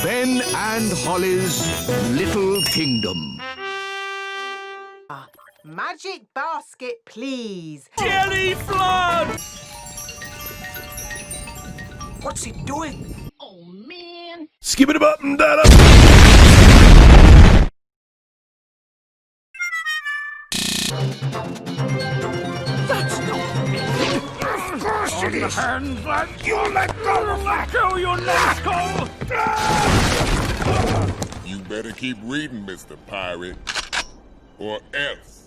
Ben and Holly's Little Kingdom. Magic basket, please. Jelly flood! What's he doing? Oh, man. Skip it up and down. That's not me. Of course it is. Hands like you let go of that. Go, your numbskull. You better keep reading, Mr. Pirate, or else.